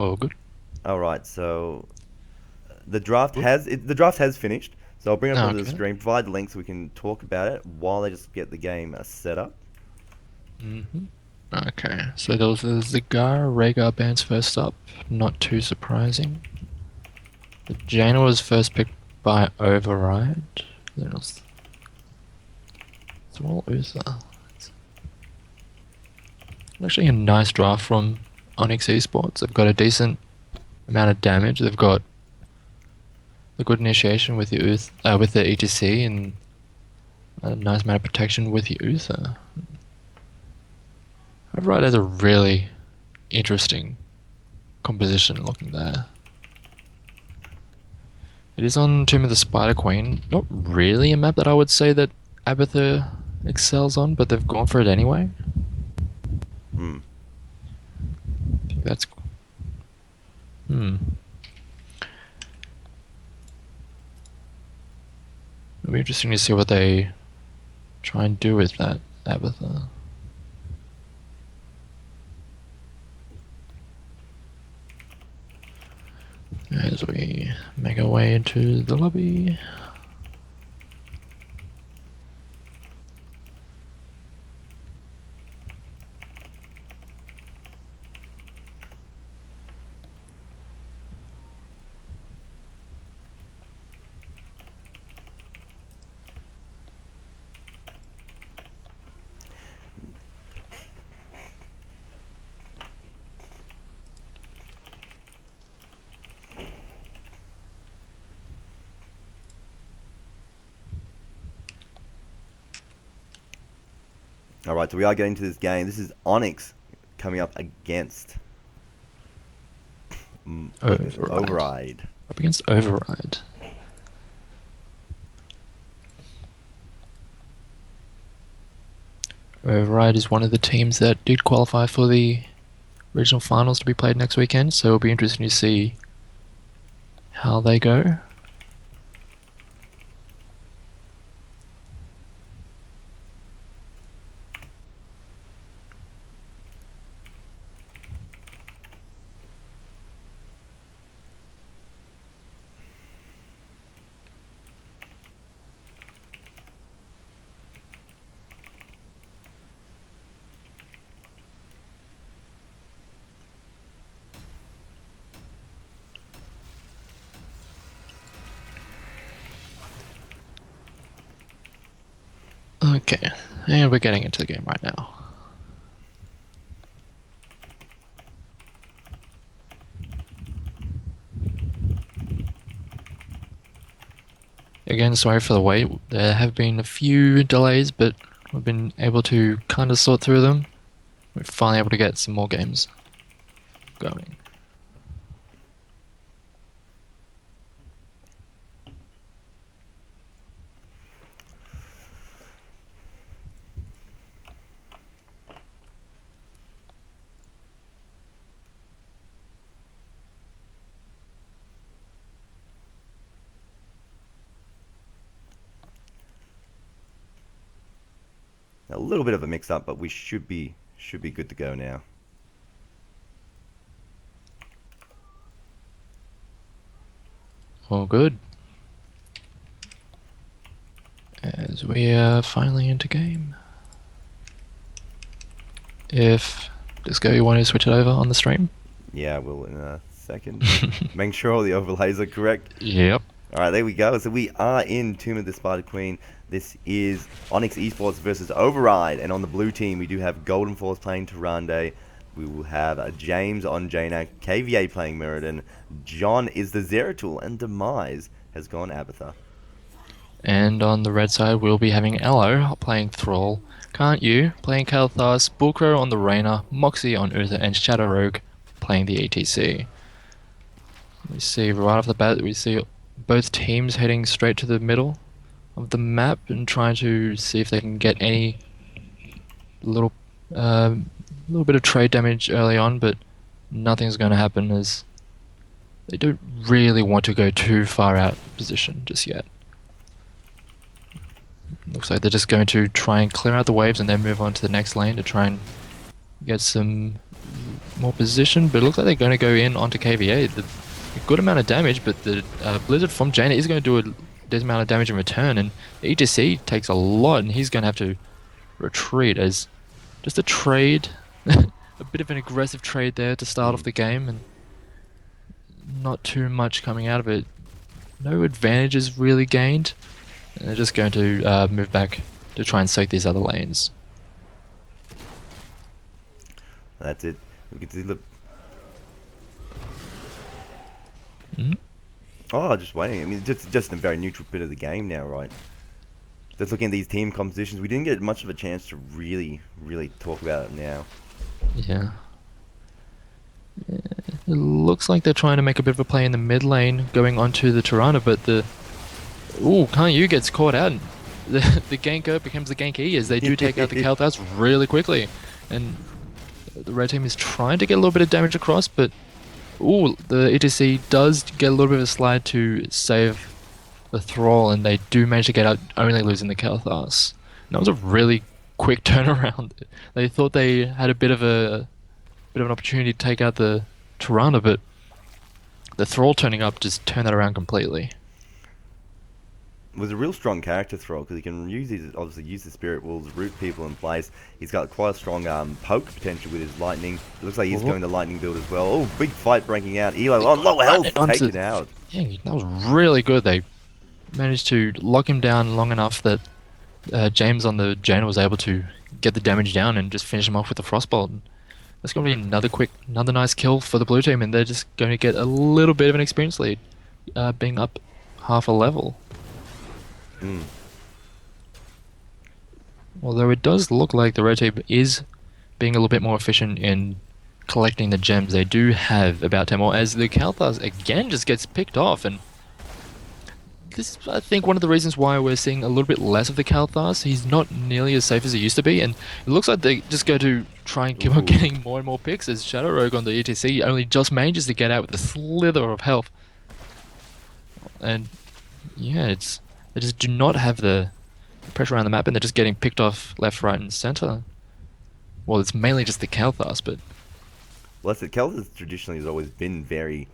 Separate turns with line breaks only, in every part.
Oh, good.
All right, so the draft has finished. So I'll bring it up onto the
Okay.
screen, provide the link so we can talk about it while they just get the game set up.
hmm Okay, so there was the Zigar Rhaegar bands first up. Not too surprising. The Jaina was first picked by Override. Then it was Thrall Uther. It's actually a nice draft from Onyx eSports. They've got a decent amount of damage. They've got a good initiation with with the ETC and a nice amount of protection with the Uther. Override has a really interesting composition looking there. It is on Tomb of the Spider Queen. Not really a map that I would say that Abathur excels on, but they've gone for it anyway.
Hmm.
I think that's hmm. It'll be interesting to see what they try and do with that Abathur. As we make our way into the lobby.
All right, so we are getting to this game. This is Onyx coming up against what is it?
Override.
Override.
Up against Override. Override is one of the teams that did qualify for the regional finals to be played next weekend, so it'll be interesting to see how they go. Okay, and we're getting into the game right now. Again, sorry for the wait. There have been a few delays, but we've been able to kind of sort through them. We're finally able to get some more games going.
A little bit of a mix-up, but we should be good to go now.
All good. As we are finally into game. If Disco, you want to switch it over on the stream?
Yeah, we'll in a second. Make sure all the overlays are correct.
Yep.
All right, there we go. So we are in Tomb of the Spider Queen. This is Onyx eSports versus Override, and on the blue team we do have Golden Force playing Tyrande. We will have James on Jaina, KVA playing Mirrodin. John is the Zeratul, and Demise has gone Abatha.
And on the red side, we'll be having Elo playing Thrall, Can't You playing Kalthas, Bullcrow on the Reyna, Moxie on Uther, and Shadow Rogue playing the ETC. We see right off the bat, we see both teams heading straight to the middle of the map and trying to see if they can get any little little bit of trade damage early on, but nothing's going to happen as they don't really want to go too far out of position just yet. Looks like they're just going to try and clear out the waves and then move on to the next lane to try and get some more position, but it looks like they're going to go in onto KVA. A good amount of damage, but the Blizzard from Jaina is going to do a decent amount of damage in return, and the ETC takes a lot, and he's going to have to retreat as just a trade, a bit of an aggressive trade there to start off the game, and not too much coming out of it. No advantages really gained, and they're just going to move back to try and soak these other lanes.
That's it. We can see the. Oh, just waiting. I mean, just a very neutral bit of the game now, right? Just looking at these team compositions, we didn't get much of a chance to really talk about it now.
Yeah. It looks like they're trying to make a bit of a play in the mid lane, going onto the Tirana, but the... Ooh, Can't You gets caught out. The ganker becomes the gank E as they do take out the Kalthas really quickly. And the red team is trying to get a little bit of damage across, but... Ooh, the ETC does get a little bit of a slide to save the Thrall, and they do manage to get out, only losing the Kalthas. And that was a really quick turnaround. They thought they had a bit of an opportunity to take out the Tirana, but the Thrall turning up just turned that around completely.
Was a real strong character Thrall because he can obviously use the Spirit Wolves, root people in place. He's got quite a strong poke potential with his lightning. It looks like he's going the lightning build as well. Oh, big fight breaking out. Elo on low health, taken out.
Yeah, that was really good. They managed to lock him down long enough that James on the Jaina was able to get the damage down and just finish him off with the Frostbolt. That's going to be another nice kill for the blue team, and they're just going to get a little bit of an experience lead, being up half a level. Although it does look like the red team is being a little bit more efficient in collecting the gems. They do have about 10 more, as the Kalthas again just gets picked off, and this is, I think, one of the reasons why we're seeing a little bit less of the Kalthas. He's not nearly as safe as he used to be, and it looks like they just go to try and keep on getting more and more picks, as Shadow Rogue on the ETC only just manages to get out with a slither of health. And yeah, they just do not have the pressure around the map, and they're just getting picked off left, right, and center. Well, it's mainly just the Kalthas, but...
Well, that's it. Kalthas traditionally has always been very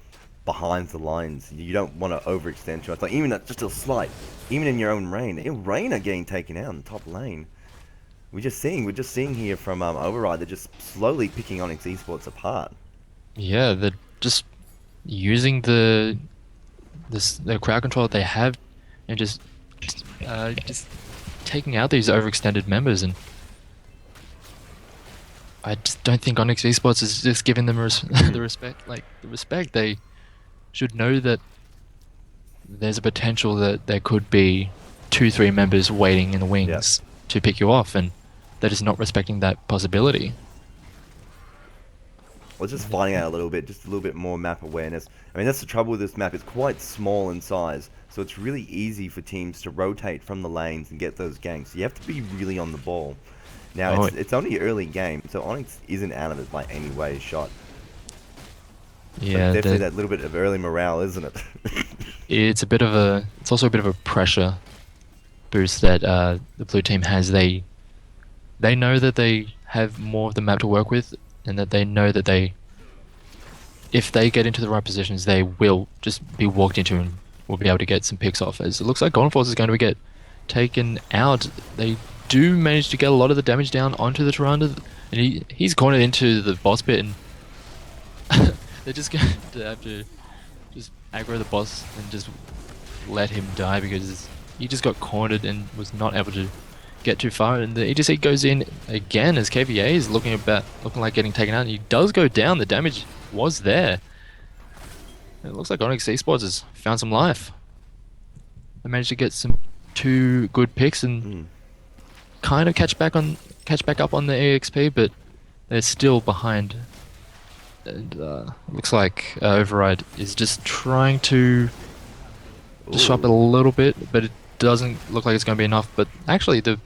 behind the lines. You don't want to overextend too much. Like, even just a slight, even in your own Rain. Rain are getting taken out in the top lane. We're just seeing here from Override, they're just slowly picking Onyx eSports apart.
Yeah, they're just using the crowd control that they have, and just taking out these overextended members. And I just don't think Onyx eSports is just giving them the respect. They should know that there's a potential that there could be 2-3 members waiting in the wings to pick you off, and they're just not respecting that possibility.
Well, just finding out just a little bit more map awareness. I mean, that's the trouble with this map. It's quite small in size, so it's really easy for teams to rotate from the lanes and get those ganks. You have to be really on the ball. Now, it's only early game, so Onyx isn't out of it by any way shot.
Yeah,
definitely that little bit of early morale, isn't it?
It's also a bit of a pressure boost that the blue team has. They know that they have more of the map to work with, and that they know that if they get into the right positions, they will just be walked into and will be able to get some picks off. As it looks like Golden Force is going to get taken out. They do manage to get a lot of the damage down onto the Tirana, and he's cornered into the boss pit, and they're just going to have to just aggro the boss and just let him die, because he just got cornered and was not able to get too far. And the ETC goes in again as KVA is looking like getting taken out, and he does go down. The damage was there. It looks like Onyx eSports has found some life. They managed to get 2 good picks and kind of catch back up on the EXP, but they're still behind. And looks like Override is just trying to disrupt it a little bit, but it doesn't look like it's going to be enough. But actually, the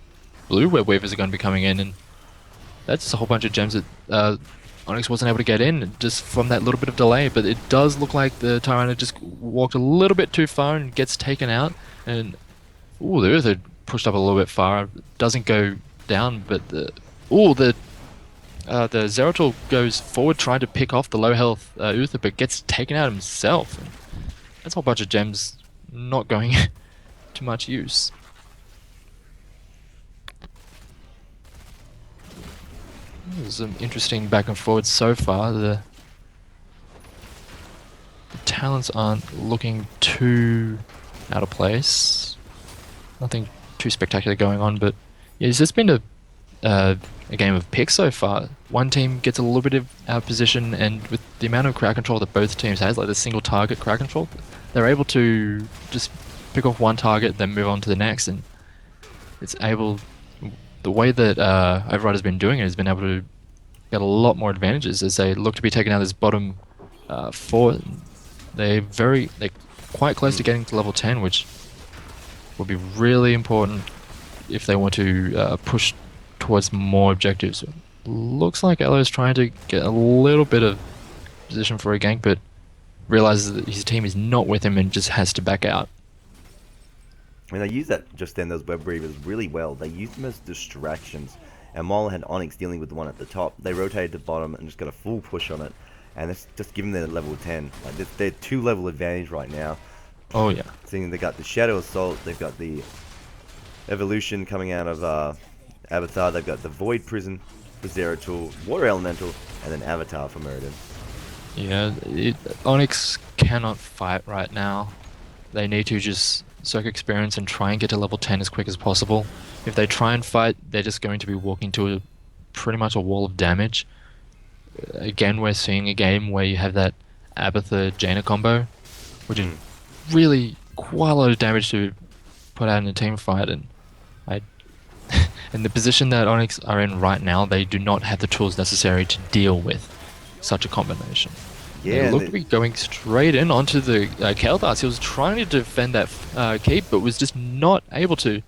blue web weavers are going to be coming in, and that's a whole bunch of gems that Onyx wasn't able to get in just from that little bit of delay. But it does look like the Tirana just walked a little bit too far and gets taken out. And ooh, the Earther pushed up a little bit far, doesn't go down, but the The Zeratul goes forward trying to pick off the low health Uther, but gets taken out himself. And that's a whole bunch of gems not going to much use. There's some interesting back and forward so far. The talents aren't looking too out of place. Nothing too spectacular going on, but yeah, it's just been a game of picks so far. One team gets a little bit of out of position, and with the amount of crowd control that both teams has, like the single target crowd control, they're able to just pick off one target, then move on to the next, and it's able. The way that Override has been doing it has been able to get a lot more advantages as they look to be taking out this bottom four. They're quite close to getting to level 10, which will be really important if they want to push towards more objectives. Looks like Elo is trying to get a little bit of position for a gank, but realizes that his team is not with him and just has to back out.
I mean, they use that just then, those web weavers, really well. They used them as distractions. And while I had Onyx dealing with the one at the top, they rotated to bottom and just got a full push on it. And it's just given them level 10. Like, they're 2-level advantage right now.
Oh yeah.
Seeing they got the Shadow Assault, they've got the Evolution coming out of Avatar, they've got the Void Prison for Zeratul, Water Elemental, and then Avatar for Muradin.
Yeah, Onyx cannot fight right now. They need to just soak experience and try and get to level 10 as quick as possible. If they try and fight, they're just going to be walking to pretty much a wall of damage. Again, we're seeing a game where you have that Abathur Jaina combo, which is really quite a lot of damage to put out in a team fight, and in the position that Onyx are in right now, they do not have the tools necessary to deal with such a combination.
Yeah,
They looked to be going straight in onto the Kael'thas. He was trying to defend that keep, but was just not able to.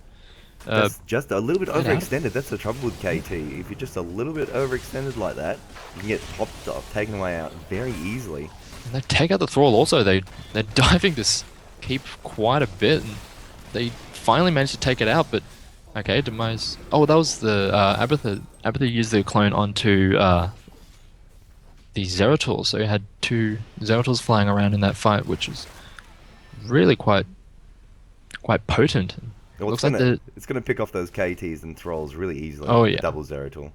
That's just a little bit
get out.
overextended. That's the trouble with KT. If you're just a little bit overextended like that, you can get popped off, taken away out very easily.
And they take out the Thrall also. They're diving this keep quite a bit, and they finally managed to take it out, but okay, demise. Oh, that was the Abathur. Abathur used the clone onto the Zeratul, so he had 2 Zeratals flying around in that fight, which was really quite potent.
Well,
Looks like the
it's gonna pick off those KTs and Thralls really easily.
Oh yeah,
Double Zeratul.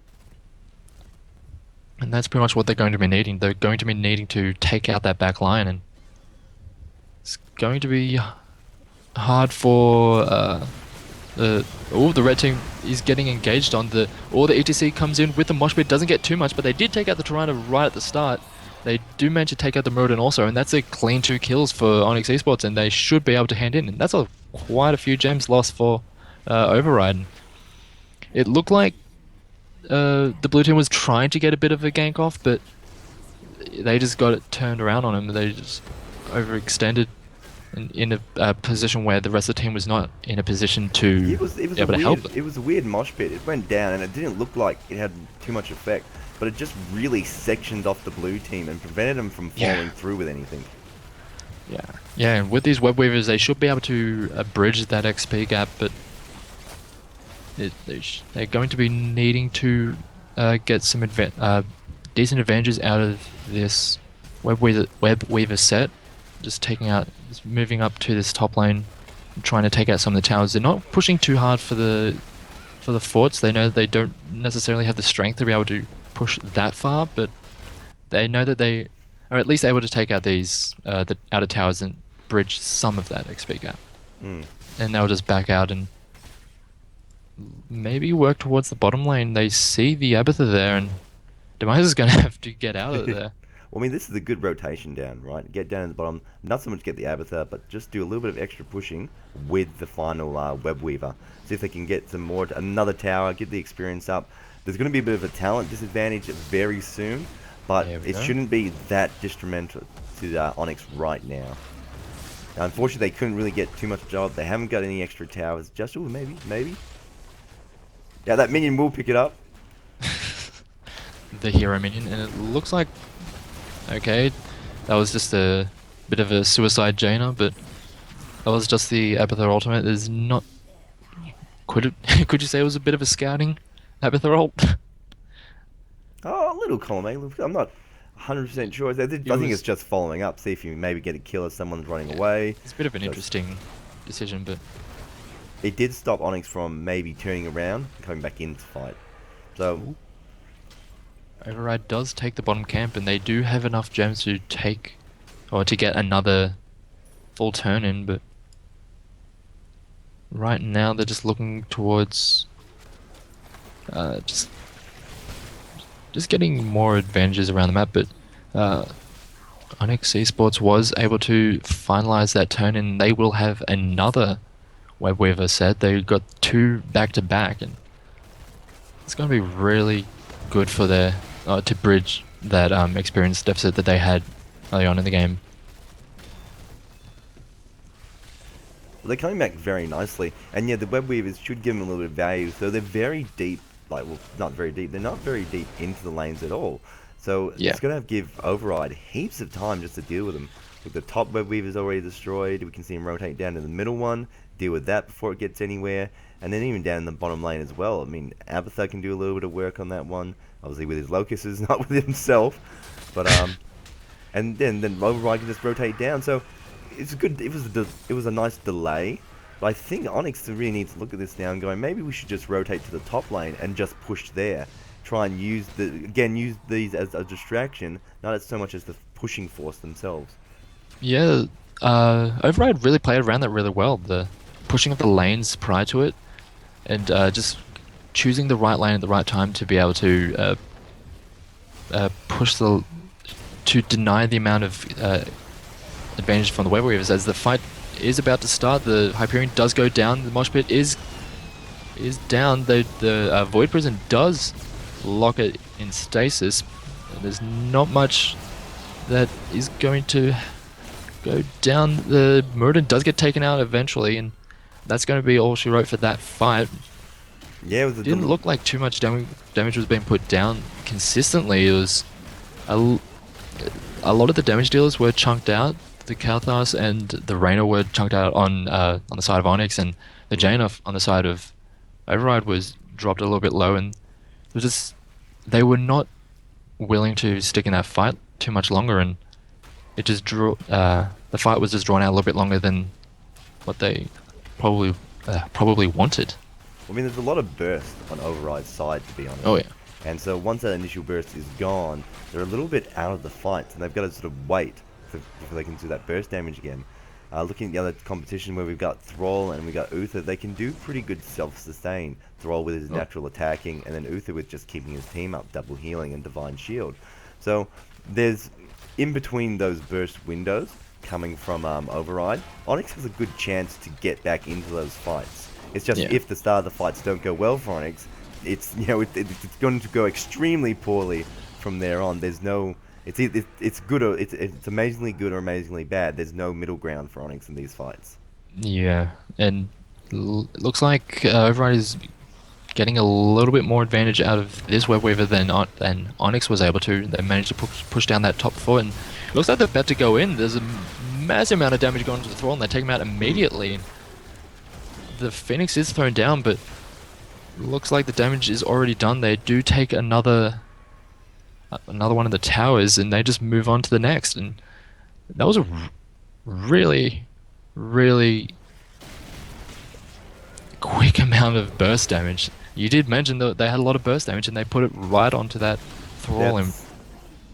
and that's pretty much what they're going to be needing. They're going to be needing to take out that back line, and it's going to be hard for the red team is getting engaged on the ETC comes in with the mosh pit, doesn't get too much, but they did take out the Tirana right at the start. They do manage to take out the Muradin also, and that's a clean 2 kills for Onyx eSports, and they should be able to hand in. And that's quite a few gems lost for Override. It looked like the blue team was trying to get a bit of a gank off, but they just got it turned around on them. They just overextended in a position where the rest of the team was not in a position to be able to help them.
It was a weird mosh pit. It went down, and it didn't look like it had too much effect, but it just really sectioned off the blue team and prevented them from following through with anything.
Yeah, and with these web weavers, they should be able to bridge that XP gap, but they're going to be needing to get some decent advantages out of this web weaver set. Just moving up to this top lane, trying to take out some of the towers. They're not pushing too hard for the forts. They know that they don't necessarily have the strength to be able to push that far, but they know that they are at least able to take out these the outer towers and bridge some of that XP gap. And they'll just back out and maybe work towards the bottom lane. They see the Abathur there, and Demise is going to have to get out of there.
Well, I mean, this is a good rotation down, right? Get down at the bottom, not so much get the Abathur, but just do a little bit of extra pushing with the final Web Weaver. See if they can get another tower, get the experience up. There's going to be a bit of a talent disadvantage very soon, but it shouldn't be that detrimental to Onyx right now. Now, unfortunately, they couldn't really get too much job. They haven't got any extra towers. Just, maybe. Yeah, that minion will pick it up.
The hero minion, and it looks like okay, that was just a bit of a suicide Jaina, but that was just the Abathur ultimate. There's not. Could you say it was a bit of a scouting Abathur ult?
Oh, a little column A. I'm not 100% sure. I
It
think it's
was
just following up. See if you maybe get a kill if someone's running away.
it's a bit of an
Just
interesting decision, but
it did stop Onyx from maybe turning around and coming back into fight. So
ooh, Override does take the bottom camp, and they do have enough gems to take or to get another full turn in, but right now they're just looking towards uh, just just getting more advantages around the map. But uh, Onyx eSports was able to finalize that turn, and they will have another Web Weaver set. They got two back to back, and it's going to be really good for their to bridge that experience deficit that they had early on in the game.
they're coming back very nicely. And yeah, the web weavers should give them a little bit of value. So they're very deep, like, well, not very deep. They're not very deep into the lanes at all. So
Yeah,
it's going to give Override heaps of time just to deal with them. Look, the top web weaver's already destroyed. We can see him rotate down to the middle one, deal with that before it gets anywhere. And then even down in the bottom lane as well. I mean, Abathar can do a little bit of work on that one. Obviously with his locusts, not with himself. But and then Override can just rotate down. So it's good. It was a nice delay, but I think Onyx really needs to look at this now and going, maybe we should just rotate to the top lane and just push there. Try and use these as a distraction, not as so much as the pushing force themselves.
yeah. Override really played around that really well. The pushing of the lanes prior to it, and just choosing the right lane at the right time to be able to push the to deny the amount of advantage from the Web Weavers. As the fight is about to start, the Hyperion does go down. The mosh pit is down. The Void Prison does lock it in stasis. There's not much that is going to go down. The Muradin does get taken out eventually, and that's going to be all she wrote for that fight.
Yeah, it was
Didn't look like too much damage was being put down consistently. It was a, l- a lot of the damage dealers were chunked out. The Kalthas and the Reyna were chunked out on the side of Onyx, and the Jaina on the side of Override was dropped a little bit low, and it was just they were not willing to stick in that fight too much longer, and it just drew the fight was just drawn out a little bit longer than what they probably probably wanted.
I mean, there's a lot of burst on Override's side, to be honest.
Oh yeah.
And so once that initial burst is gone, they're a little bit out of the fight, and they've got to sort of wait before they can do that burst damage again. Looking at the other competition where we've got Thrall and we've got Uther, they can do pretty good self-sustain. Thrall with his
Oh.
natural attacking, and then Uther with just keeping his team up, double healing and divine shield. So there's, in between those burst windows coming from Override, Onyx has a good chance to get back into those fights. It's just
Yeah.
if the start of the fights don't go well for Onyx, it's it's going to go extremely poorly from there on. There's no it's good or it's amazingly good or amazingly bad. There's no middle ground for Onyx in these fights.
Yeah, and it looks like Override is getting a little bit more advantage out of this Web Weaver than Onyx was able to. They managed to push down that top four, and it looks like they're about to go in. There's a massive amount of damage going to the Thrall, and they take him out immediately. The Phoenix is thrown down, but looks like the damage is already done. They do take another one of the towers, and they just move on to the next. And that was a really, really quick amount of burst damage. You did mention that they had a lot of burst damage, and they put it right onto that Thrall
That's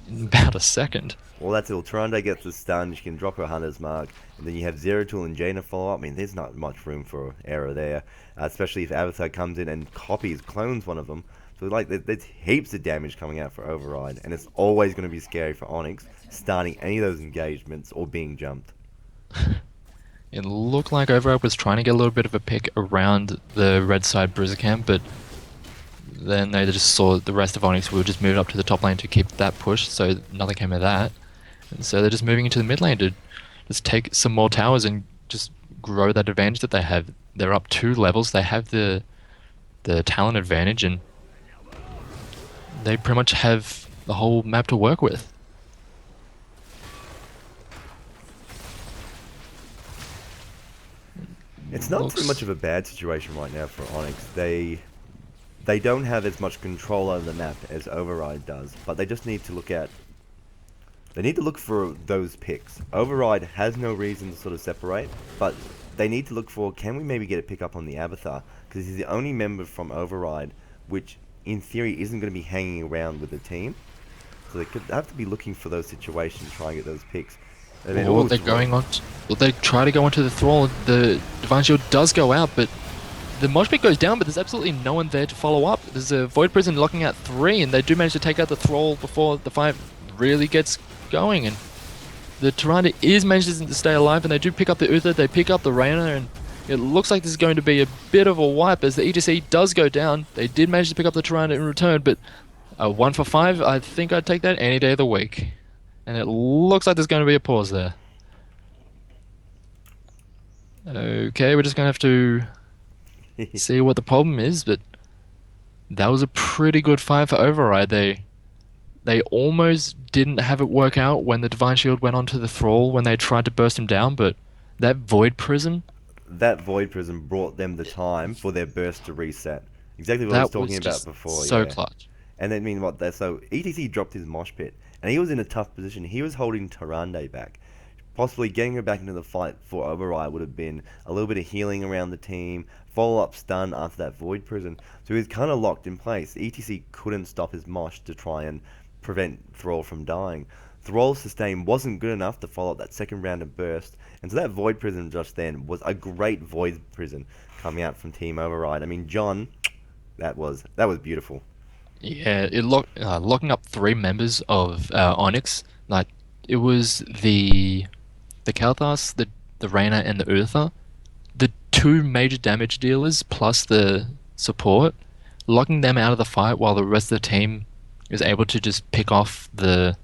in about a second.
Well, that's it. Trande gets the stun. She can drop her Hunter's Mark. And then you have Zeratul and Jaina follow up. I mean, there's not much room for error there. Especially if Avatar comes in and clones one of them. So, like, there's heaps of damage coming out for Override. And it's always going to be scary for Onyx starting any of those engagements or being jumped.
It looked like Override was trying to get a little bit of a pick around the red side Bruiser camp, but then they just saw the rest of Onyx would just move up to the top lane to keep that push, so nothing came of that. And so they're just moving into the mid lane to just take some more towers and just grow that advantage that they have. They're up 2 levels, they have the talent advantage, and they pretty much have the whole map to work with.
It's not too
Looks
much of a bad situation right now for Onyx. They They don't have as much control over the map as Override does, but they just need to look at. They need to look for those picks. Override has no reason to sort of separate, but they need to look for, can we maybe get a pick up on the Avatar? Because he's the only member from Override, which in theory isn't going to be hanging around with the team. So they could have to be looking for those situations, trying to get those picks. And then,
Or
ooh,
they're going on. Well, they try to go onto the Thrall. The Divine Shield does go out, but the Mosh Pit goes down, but there's absolutely no one there to follow up. There's a Void Prison locking out 3, and they do manage to take out the Thrall before the fight really gets going. And the Tyrande is managing to stay alive, and they do pick up the Uther, they pick up the Reyna, and it looks like this is going to be a bit of a wipe as the ETC does go down. They did manage to pick up the Tyrande in return, but 1 for 5, I think I'd take that any day of the week. And it looks like there's going to be a pause there. Okay, we're just going to have to see what the problem is, but that was a pretty good fight for Override. They almost didn't have it work out when the Divine Shield went onto the Thrall when they tried to burst him down, but that Void Prism,
that Void Prism brought them the time for their burst to reset. Exactly what I was
that
talking
was
about
just
before,
so
yeah.
clutch.
And then, I mean, what? So ETC dropped his mosh pit, and he was in a tough position. He was holding Tyrande back. Possibly getting her back into the fight for Override would have been a little bit of healing around the team, follow-up stun after that Void Prison. So he was kind of locked in place. ETC couldn't stop his mosh to try and prevent Thrall from dying. Thrall's sustain wasn't good enough to follow up that second round of burst, and so that Void Prison just then was a great Void Prison coming out from Team Override. I mean, John, that was beautiful.
Yeah, locking up 3 members of Onyx. Like it was the Kalthas, the Reyna, and the Uther, the 2 major damage dealers plus the support, locking them out of the fight while the rest of the team is able to just pick off the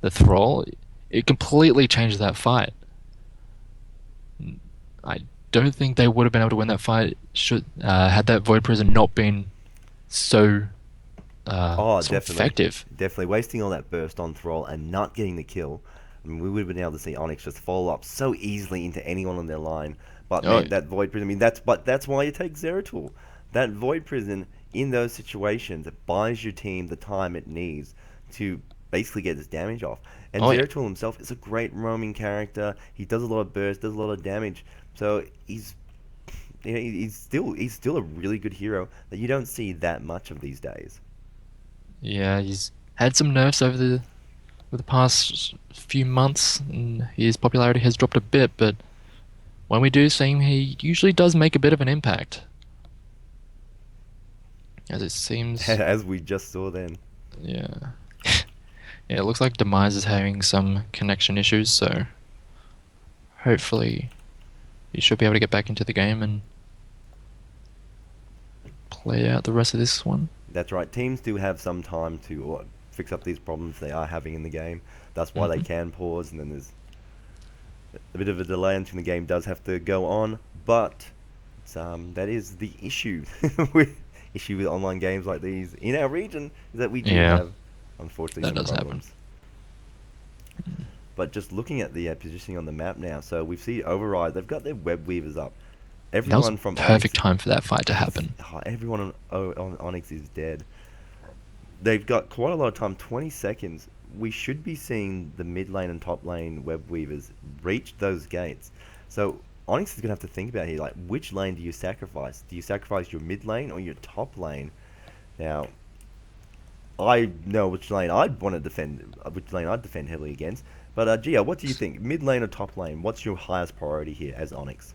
Thrall. It completely changed that fight. I don't think they would have been able to win that fight should had that Void Prison not been so
Oh,
sort of
definitely.
effective.
Definitely. Wasting all that burst on Thrall and not getting the kill. I mean, we would have been able to see Onyx just follow up so easily into anyone on their line. But
Oh,
man, that Void Prison, I mean, that's why you take Zeratul. That Void Prison, in those situations, it buys your team the time it needs to basically get this damage off. And
oh yeah.
Zeratul himself is a great roaming character. He does a lot of burst, does a lot of damage. So he's still a really good hero that you don't see that much of these days.
Yeah, he's had some nerfs over the past few months, and his popularity has dropped a bit. But when we do see him, he usually does make a bit of an impact, as it seems.
As we just saw then.
Yeah, yeah. It looks like Demise is having some connection issues, so hopefully he should be able to get back into the game and play out the rest of this one.
That's right. Teams do have some time to fix up these problems they are having in the game. That's why they can pause, and then there's a bit of a delay until the game does have to go on. But that is the issue with online games like these in our region, is that we do
Yeah,
have, unfortunately,
that
some
does happen.
problems. But just looking at the positioning on the map now, so we've seen Override. They've got their web weavers up.
That was
Everyone from Onyx,
perfect time for that fight to happen.
everyone on Onyx is dead. They've got quite a lot of time, 20 seconds. We should be seeing the mid lane and top lane web weavers reach those gates. So Onyx is going to have to think about here, like, which lane do you sacrifice? Do you sacrifice your mid lane or your top lane? Now, I know which lane I'd want to defend, which lane I'd defend heavily against. But Gia, what do you think? Mid lane or top lane? What's your highest priority here as Onyx?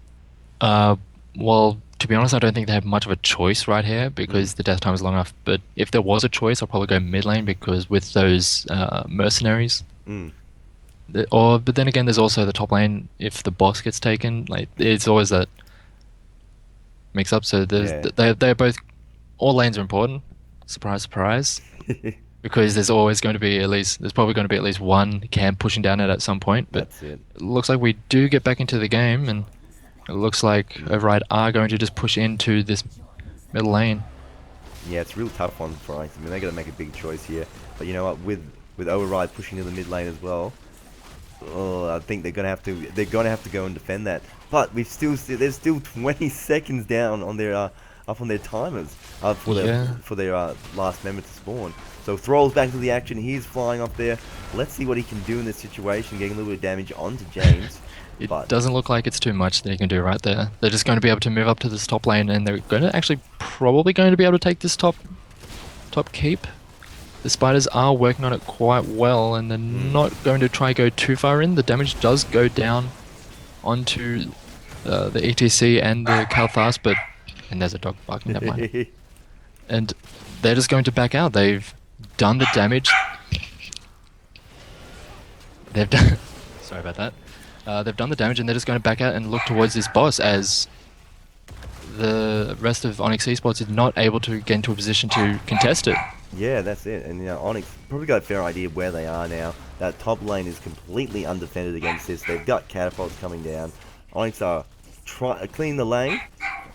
Uh, well, to be honest, I don't think they have much of a choice right here
Mm.
because the death time is long enough. But if there was a choice, I'll probably go mid lane because with those mercenaries,
Mm.
but then again, there's also the top lane. If the boss gets taken, like it's always that mix up. So
Yeah.
they're both, all lanes are important. Surprise, surprise. Because there's probably going to be at least one camp pushing down it at some point. But
That's it.
it looks like we do get back into the game, and it looks like Override are going to just push into this middle lane.
Yeah, it's a real tough one for Onyx. I mean, they got to make a big choice here. But you know what? With Override pushing to the mid lane as well, oh, I think they're gonna have to go and defend that. But there's still 20 seconds down on their up on their timers
Yeah,
for their last member to spawn. So Thrall's back to the action. He's flying off there. Let's see what he can do in this situation, getting a little bit of damage onto James.
it
But
doesn't look like it's too much that he can do right there. They're just going to be able to move up to this top lane, and they're going to actually probably going to be able to take this top keep. The spiders are working on it quite well, and they're not going to try go too far in. The damage does go down onto the ETC and the Kalthas, but and there's a dog barking. Never mind. And they're just going to back out. They've done the damage. They've done. Sorry about that. They've done the damage, and they're just going to back out and look towards this boss as the rest of Onyx eSports is not able to get into a position to contest it.
yeah, that's it. And Onyx probably got a fair idea where they are now. That top lane is completely undefended against this. They've got catapults coming down. Onyx are trying to clean the lane.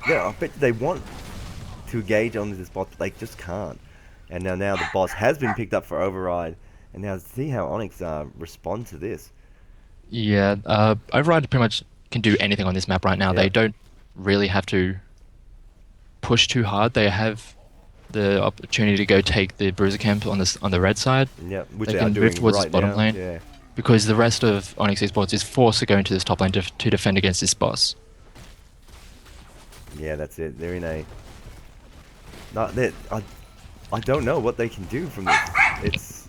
Yeah, I bet they want to engage on this boss, but they just can't. And now the boss has been picked up for override. And now see how Onyx respond to this.
Yeah, Override pretty much can do anything on this map right now.
Yeah.
They don't really have to push too hard. They have the opportunity to go take the Bruiser camp on the red side.
Yeah, which
They
they are
can
doing
move towards
right
this bottom
now.
lane
Yeah.
because the rest of Onyx eSports is forced to go into this top lane to defend against this boss.
Yeah, that's it. They're in a. Not that I don't know what they can do from this. It's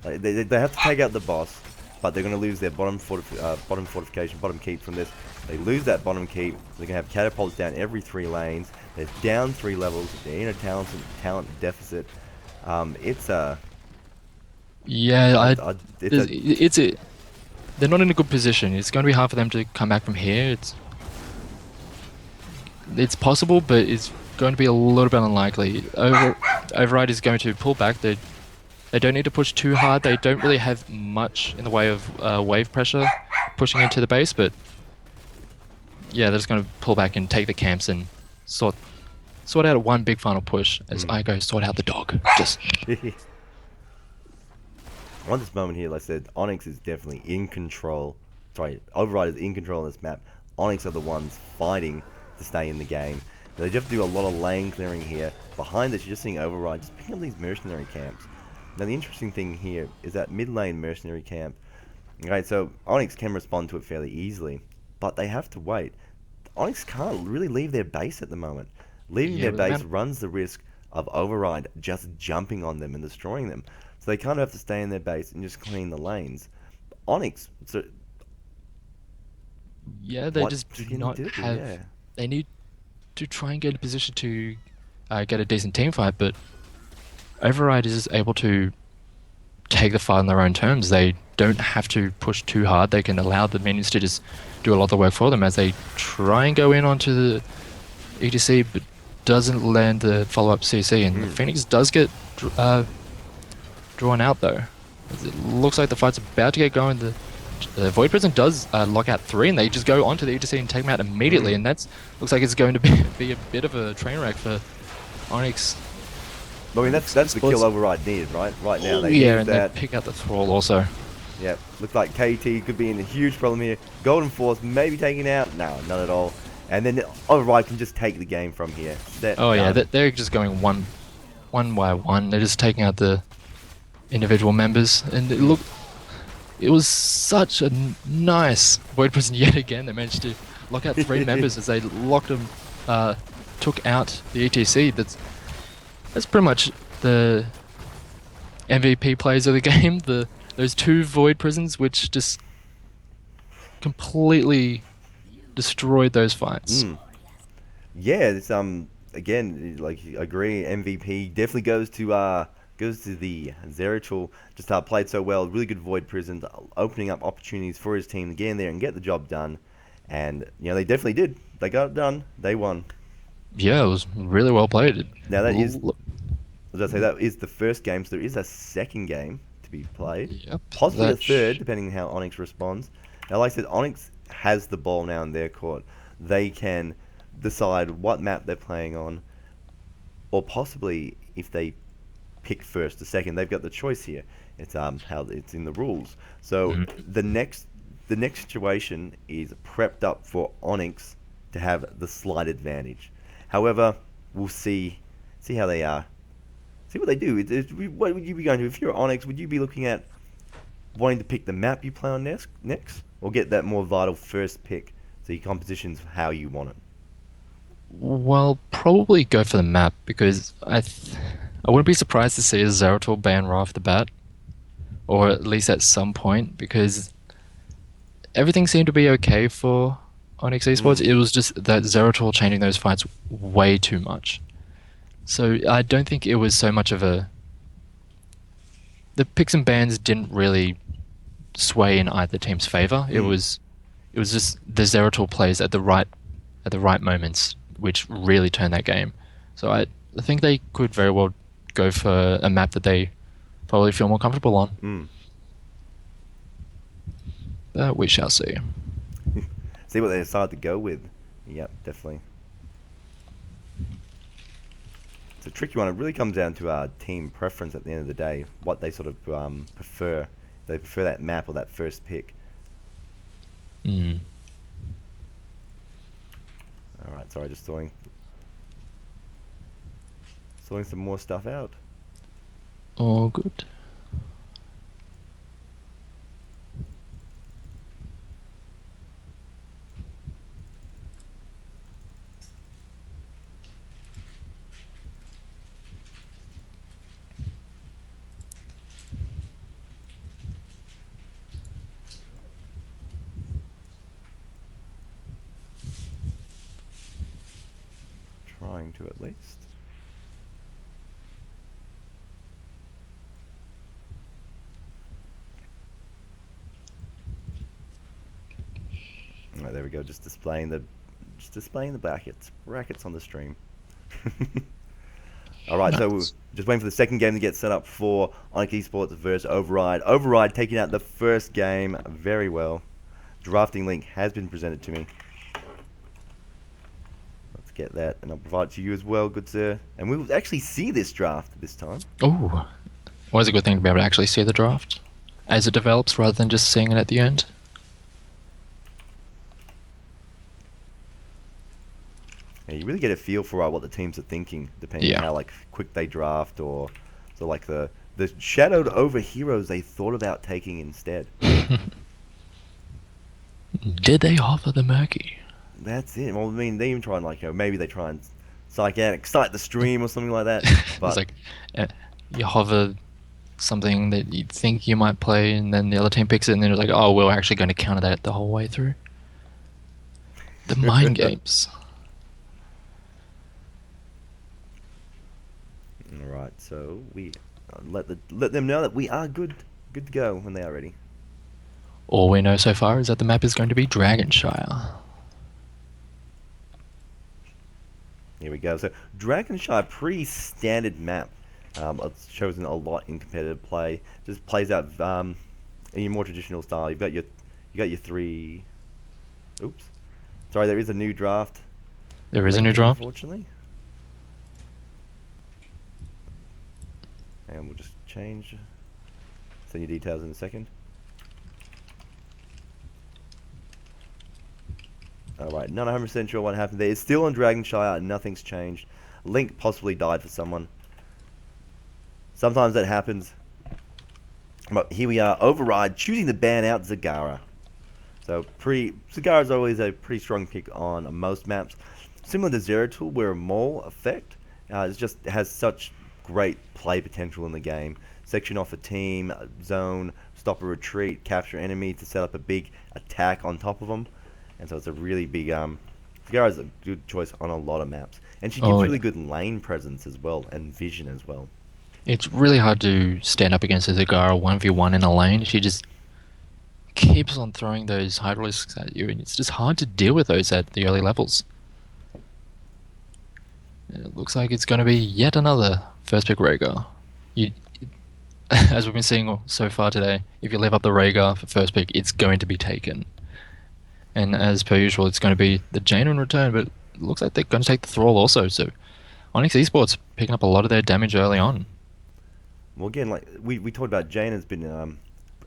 like, they have to take out the boss, but they're going to lose their bottom fortification, bottom keep from this. They lose that bottom keep. They're going to have catapults down every 3 lanes. They're down 3 levels. They're in a talent deficit. It's a.
Yeah,
It's a.
they're not in a good position. It's going to be hard for them to come back from here. It's possible, but it's going to be a little bit unlikely. Override is going to pull back. They don't need to push too hard. They don't really have much in the way of wave pressure pushing into the base, but yeah, they're just going to pull back and take the camps and sort out one big final push as I go sort out the dog. Just
On this moment here, like I said, Onyx is definitely in control. Sorry, Override is in control of this map. Onyx are the ones fighting to stay in the game. Now, they just have to do a lot of lane clearing here. Behind this, you're just seeing Override just picking up these mercenary camps. Now, the interesting thing here is that mid lane mercenary camp. Okay, so Onyx can respond to it fairly easily, but they have to wait. Onyx can't really leave their base at the moment. Leaving
Yeah,
their
but
base
man-
runs the risk of Override just jumping on them and destroying them. So they kind of have to stay in their base and just clean the lanes. Onyx, so
yeah, they
what
just do
can you
not
do?
have.
Yeah.
They need to try and get a position to get a decent team fight, but Override is able to take the fight on their own terms. They don't have to push too hard. They can allow the minions to just do a lot of the work for them as they try and go in onto the ETC, but doesn't land the follow-up CC. And the Phoenix does get drawn out though. As it looks like the fight's about to get going. The Void Prison does lock out 3, and they just go onto the ETC and take them out immediately. And that's looks like it's going to be a bit of a train wreck for Onyx.
I mean, that's the kill Override needed, right? Right now, they
Yeah,
need
and
that.
they pick out the Thrall also.
Yeah, looks like KT could be in a huge problem here. Golden Force maybe taken out. No, not at all. And then Override can just take the game from here.
Oh yeah,
Done.
they're just going one by one. They're just taking out the individual members, and it was such a nice Void Prison yet again. They managed to lock out 3 members as they locked them, took out the ETC. That's pretty much the MVP plays of the game. Those 2 Void Prisons, which just completely destroyed those fights.
Yeah, it's again, like, agree. MVP definitely goes to the Zeratul. Just played so well. Really good Void Prisons, opening up opportunities for his team to get in there and get the job done. And they definitely did. They got it done. They won.
Yeah, it was really well played.
Now that is, as I say, that is the first game. So there is a second game to be played.
Yep,
Possibly a
that
third, depending on how Onyx responds. Now, like I said, Onyx has the ball now in their court. They can decide what map they're playing on, or possibly if they pick first or second, they've got the choice here. It's how it's in the rules. So the next situation is prepped up for Onyx to have the slight advantage. However, we'll see how they are. See what they do. What would you be going to if you're Onyx? Would you be looking at wanting to pick the map you play on next, or get that more vital first pick so your composition's how you want it?
Well, probably go for the map because I wouldn't be surprised to see a Zeratul ban right off the bat, or at least at some point, because everything seemed to be okay for Onyx eSports.
Mm,
It was just that Zeratul changing those fights way too much. So I don't think it was so much of a. The picks and bans didn't really sway in either team's favor.
mm.
It was just the Zeratul plays at the right moments, which really turned that game. So I think they could very well go for a map that they probably feel more comfortable on.
Mm.
But we shall see.
See what they decide to go with. Yep, definitely. It's a tricky one. It really comes down to team preference at the end of the day. What they sort of prefer. They prefer that map or that first pick.
Mm.
All right, sorry, just sorting some more stuff out.
All good.
Trying to at least. All right, there we go. Just displaying the brackets on the stream. All right, so we're
Nice.
just waiting for the second game to get set up for Onyx eSports versus Override. Override taking out the first game very well. Drafting link has been presented to me. Let's get that, and I'll provide it to you as well, good sir. And we will actually see this draft this time.
Oh, always a good thing to be able to actually see the draft as it develops rather than just seeing it at the end.
Yeah, you really get a feel for what the teams are thinking, depending on
Yeah.
how like quick they draft, or so like the shadowed over heroes they thought about taking instead.
Did they offer the Murky?
That's it. Well, I mean, they even try and like maybe they try and excite the stream or something like that.
It's
But
like you hover something that you think you might play, and then the other team picks it, and then it's like, oh, we're actually going to counter that the whole way through. The mind games.
all right, so we let them know that we are good to go when they are ready.
All we know so far is that the map is going to be Dragonshire.
Here we go. So Dragonshire, pretty standard map. It's chosen a lot in competitive play. Just plays out in your more traditional style. You got your three. Oops. Sorry, there is a new draft
There is a new
link,
draft.
unfortunately. And we'll just send you details in a second. Alright, not 100% sure what happened there. It's still on Dragonshire, nothing's changed. Link possibly died for someone. Sometimes that happens. But here we are, Override choosing to ban out Zagara. So Zagara is always a pretty strong pick on most maps. Similar to Zeratul, where a mole effect it has such great play potential in the game. Section off a team, zone, stop a retreat, capture enemy to set up a big attack on top of them. And so it's a really big. Zagara is a good choice on a lot of maps, and she gives
Oh,
really good lane presence as well and vision as well.
it's really hard to stand up against a Zagara 1v1 in a lane. She just keeps on throwing those hydralisks at you, and it's just hard to deal with those at the early levels. It looks like it's going to be yet another first pick Rhaegar. You, as we've been seeing so far today, if you leave up the Rhaegar for first pick, it's going to be taken. And as per usual, it's going to be the Jaina in return, but it looks like they're going to take the Thrall also. So Onyx eSports picking up a lot of their damage early on.
Well, again, like we talked about, Jane has been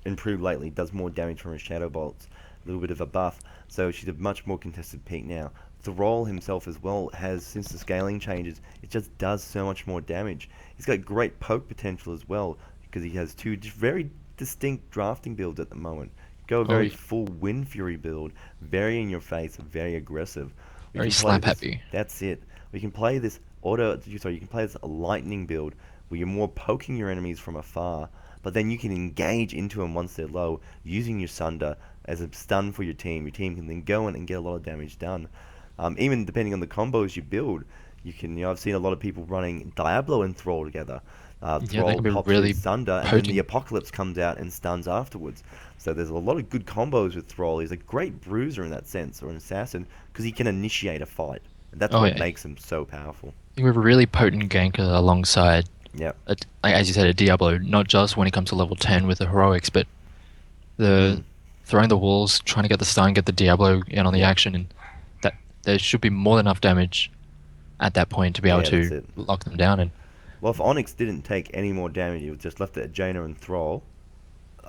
improved lately. Does more damage from her shadow bolts. little bit of a buff. So she's a much more contested pick now. Thrall himself as well has, since the scaling changes, it just does so much more damage. He's got great poke potential as well because he has two very distinct drafting builds at the moment. Go a
Oh,
very
yeah.
full Wind Fury build, very in your face, very aggressive. We
Very
can play
slap
this.
happy.
That's it. We can play this auto. Sorry, you can play this lightning build where you're more poking your enemies from afar, but then you can engage into them once they're low using your Sunder as a stun for your team. Your team can then go in and get a lot of damage done. Even depending on the combos you build, you can. I've seen a lot of people running Diablo and Thrall together.
Yeah, that
Thrall
can be
pops his
really
Sunder, and then the
potent.
Apocalypse comes out and stuns afterwards. So there's a lot of good combos with Thrall. He's a great bruiser in that sense, or an assassin, because he can initiate a fight. And that's
Oh
what
yeah,
makes him so powerful.
you have a really potent ganker alongside,
Yep.
like, as you said, a Diablo. Not just when it comes to level 10 with the heroics, but the
Mm.
throwing the walls, trying to get the stun, get the Diablo in on the
Yep.
action, and that there should be more than enough damage at that point to be able
Yeah, that's
to
it.
lock them down. And
Well, if Onyx didn't take any more damage, he was just left it at Jaina and Thrall,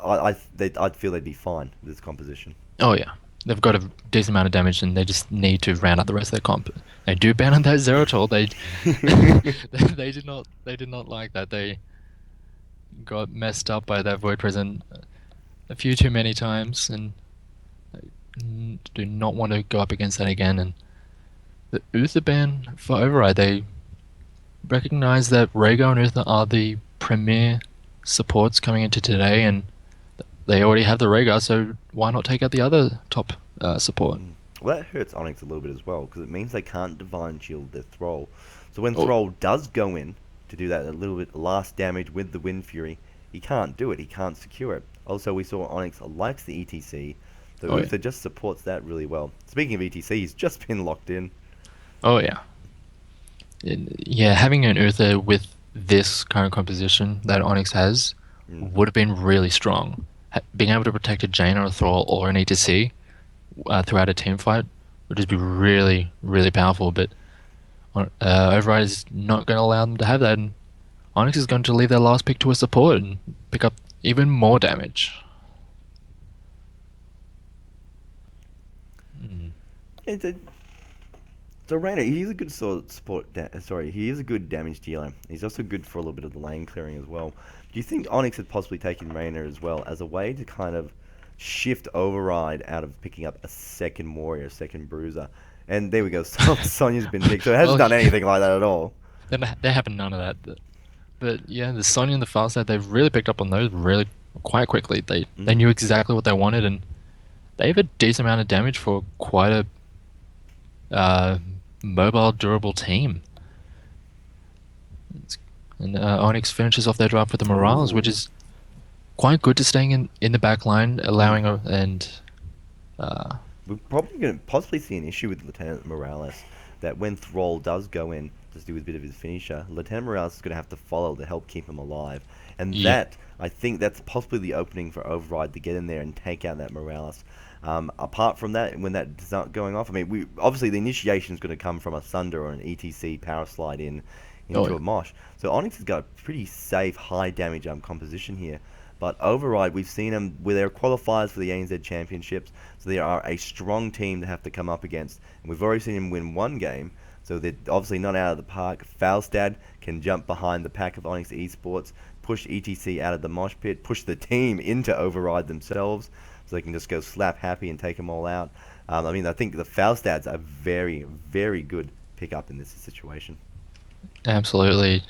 I'd feel they'd be fine with this composition.
oh yeah, they've got a decent amount of damage, and they just need to round out the rest of their comp. They do ban on that zero toll. They they did not like that. They got messed up by that void present a few too many times, and do not want to go up against that again. And the Uther ban for Override, they recognize that Rhaegar and Uther are the premier supports coming into today, and they already have the Rhaegar, so why not take out the other top support?
Mm. Well, that hurts Onyx a little bit as well, because it means they can't Divine Shield their Thrall. So when
Oh,
Thrall does go in to do that a little bit last damage with the Wind Fury, he can't do it. He can't secure it. Also, we saw Onyx likes the ETC. The
oh yeah,
Uther just supports that really well. Speaking of ETC, he's just been locked in.
oh yeah. Yeah, having an Uther with this current composition that Onyx has
Mm.
would have been really strong. Being able to protect a Jaina or a Thrall or an ETC throughout a team fight would just be really, really powerful. But Override is not going to allow them to have that, and Onyx is going to leave their last pick to a support and pick up even more damage. Mm.
It's a, so Reyna, he's a good sort of support. Sorry, he is a good damage dealer. He's also good for a little bit of the lane clearing as well. Do you think Onyx had possibly taken Reyna as well as a way to kind of shift Override out of picking up a second warrior, a second bruiser? And there we go. Sonya's been picked, so it hasn't
Well,
done anything like that at all.
they haven't none of that. But yeah, the Sonya and the Falstad, they've really picked up on those really quite quickly. They
Mm.
knew exactly what they wanted, and they have a decent amount of damage for quite a uh, mobile, durable team. And Onyx finishes off their draft with the Morales, which
Ooh.
is quite good to staying in the back line, allowing and uh,
We're probably going to possibly see an issue with Lieutenant Morales that when Thrall does go in to do a bit of his finisher, Lieutenant Morales is going to have to follow to help keep him alive. And
yeah,
that, I think that's possibly the opening for Override to get in there and take out that Morales. Apart from that, when that is not going off, I mean, we obviously the initiation is going to come from a Thunder or an ETC power slide
oh
into a Mosh. So Onyx has got a pretty safe, high damage composition here. But Override, we've seen them with their qualifiers for the ANZ Championships, so they are a strong team to have to come up against. And we've already seen them win one game, so they're obviously not out of the park. Falstad can jump behind the pack of Onyx eSports, push ETC out of the mosh pit, push the team into Override themselves, so they can just go slap happy and take them all out. I mean, I think the Falstads are very, very good pickup in this situation.
absolutely.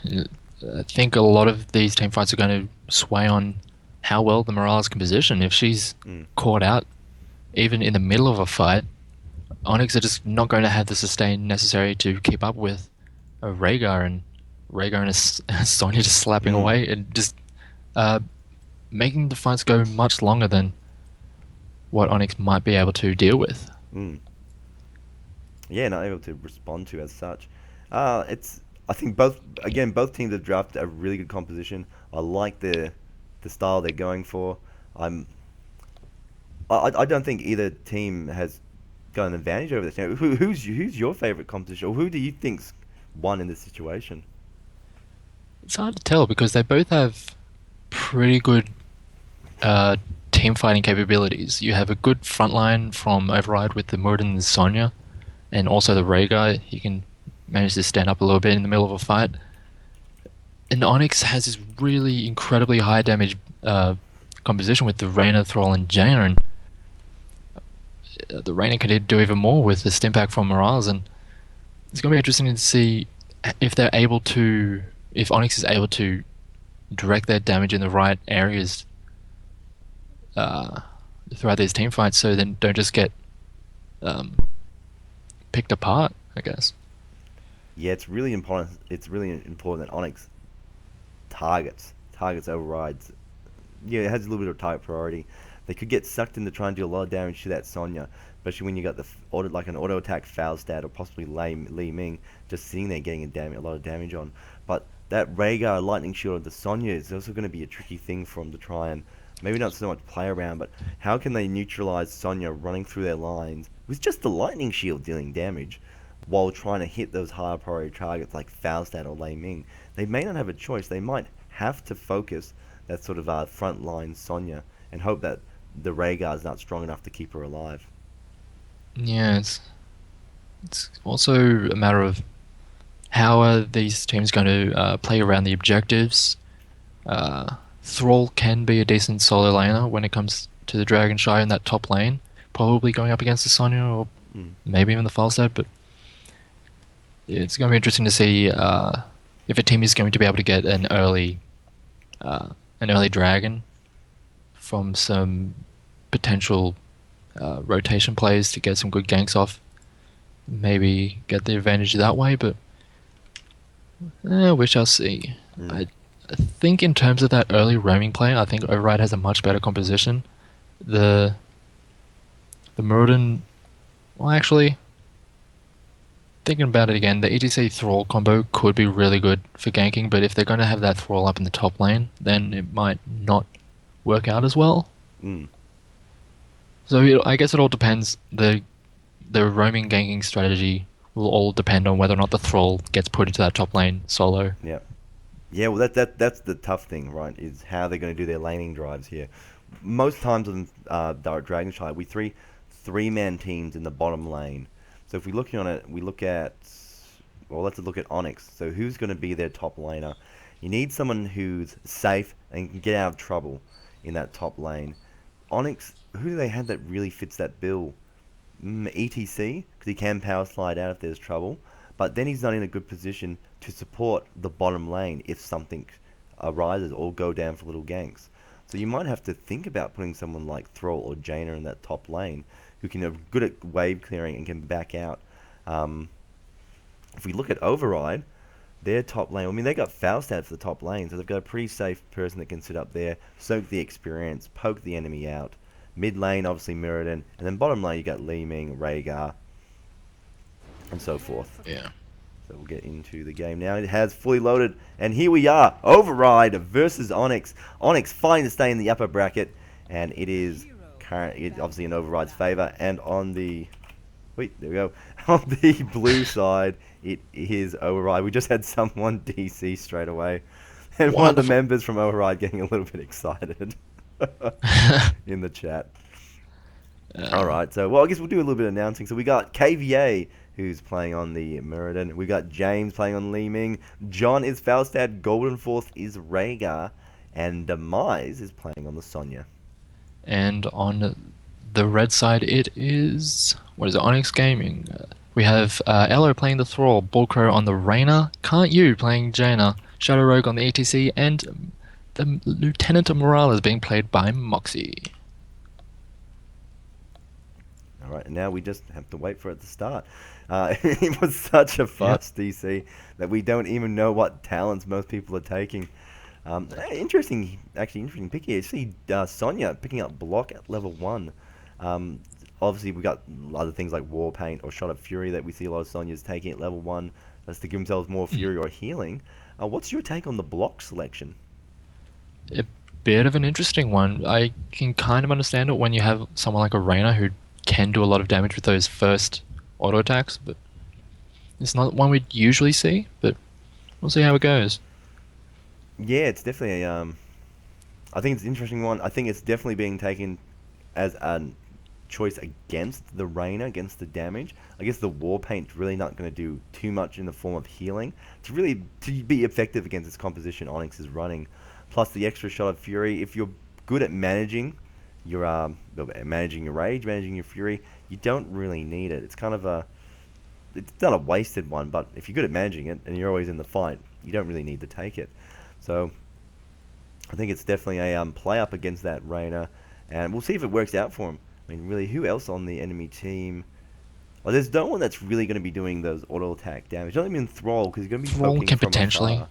I think a lot of these team fights are going to sway on how well the Morales can position. If she's
Mm.
caught out, even in the middle of a fight, Onyx are just not going to have the sustain necessary to keep up with a Rhaegar and a Sonya just slapping
Mm.
away and just uh, making the fights go much longer than what Onyx might be able to deal with.
Mm. Yeah, not able to respond to as such. It's I think both teams have drafted a really good composition. I like the style they're going for. I'm I don't think either team has got an advantage over this team. Who's your favorite composition, or who do you think's won in this situation?
It's hard to tell because they both have pretty good uh, team fighting capabilities. You have a good frontline from Override with the Muradin and Sonya, and also the Ray guy. He can manage to stand up a little bit in the middle of a fight. And Onyx has this really incredibly high damage composition with the Reyna, Thrall, and Jaina. And the Reyna can do even more with the Stimpack from Morales. And it's going to be interesting to see if they're able to, if Onyx is able to direct their damage in the right areas uh, throughout these team fights, so then don't just get um, picked apart, I guess.
Yeah, it's really important. It's really important that Onyx targets overrides. Yeah, it has a little bit of target priority. They could get sucked into trying to do a lot of damage to that Sonya, especially when you got the auto, like an auto attack Faustat or possibly Li Ming just sitting there getting a lot of damage on. But that Rhaegar lightning shield of the Sonya is also going to be a tricky thing for them to try and maybe not so much play around, but how can they neutralize Sonya running through their lines with just the lightning shield dealing damage while trying to hit those higher priority targets like Faustat or Lei Ming? They may not have a choice. They might have to focus that sort of front line Sonya and hope that the Rhaegar's not strong enough to keep her alive.
Yeah, it's also a matter of how are these teams going to play around the objectives. Thrall can be a decent solo laner when it comes to the Dragon Shy in that top lane, probably going up against the Sonya or
Mm.
maybe even the Falstad, but it's going to be interesting to see if a team is going to be able to get an early dragon from some potential rotation plays to get some good ganks off. Maybe get the advantage that way, but we shall see.
Mm.
I think in terms of that early roaming play, I think Override has a much better composition. The the Muradin, well, actually, thinking about it again, the ETC Thrall combo could be really good for ganking, but if they're going to have that Thrall up in the top lane, then it might not work out as well.
Mm.
So I guess it all depends. The roaming ganking strategy will all depend on whether or not the Thrall gets put into that top lane solo.
Yeah. Yeah, well, that's the tough thing, right? Is how they're going to do their laning drives here. Most times on Dragonshire, we three-man teams in the bottom lane. So if we look on it, we look at, well, let's look at Onyx. So who's going to be their top laner? You need someone who's safe and can get out of trouble in that top lane. Onyx, who do they have that really fits that bill? ETC, because he can power slide out if there's trouble, but then he's not in a good position to support the bottom lane if something arises or go down for little ganks. So you might have to think about putting someone like Thrall or Jaina in that top lane who can be good at wave clearing and can back out. Um, if we look at Override, their top lane, I mean, they got Falstad for the top lane, so they've got a pretty safe person that can sit up there, soak the experience, poke the enemy out. Mid lane, obviously Mirrodin, and then bottom lane you got Li Ming, Rhaegar, and so forth.
Yeah.
So we'll get into the game now. It has fully loaded, and here we are, Override versus Onyx. Onyx fighting to stay in the upper bracket, and it is currently obviously in Override's favour. And on the there we go. On the blue side, it is Override. We just had someone DC straight away, and one of the members from Override getting a little bit excited in the chat. All right, so well, I guess we'll do a little bit of announcing. So we got KVA who's playing on the Muradin. We got James playing on Li Ming. John is Falstad. Golden Force is Rhaegar, and Demise is playing on the Sonya.
And on the red side, it is what is it? Onyx Gaming. We have Elo playing the Thrall, Bullcrow on the Reyna, Can't You playing Jaina, Shadow Rogue on the ETC, and the Lieutenant of Morales being played by Moxie.
All right, and now we just have to wait for it to start. It was such a fast DC that we don't even know what talents most people are taking. Interesting pick here. You see Sonya picking up block at level 1. Obviously, we got other things like War Paint or Shot of Fury that we see a lot of Sonyas taking at level 1. That's to give themselves more Fury or healing. What's your take on the block selection?
A bit of an interesting one. I can kind of understand it when you have someone like a Reyna who can do a lot of damage with those first auto attacks, but it's not one we'd usually see, but we'll see how it goes.
Yeah, it's definitely a I think it's an interesting one. I think it's definitely being taken as a choice against the Rainer, against the damage. I guess the War Paint's really not going to do too much in the form of healing. To be effective against this composition Onyx is running, plus the extra shot of Fury. If you're good at managing your rage, managing your Fury, you don't really need it. It's kind of it's not a wasted one, but if you're good at managing it and you're always in the fight, you don't really need to take it. So I think it's definitely a play up against that Rainer, and we'll see if it works out for him. I mean, really, who else on the enemy team? Well, there's no one that's really going to be doing those auto attack damage. Not even Thrall, because he's going to be
Thrall
poking
can
from
potentially,
afar.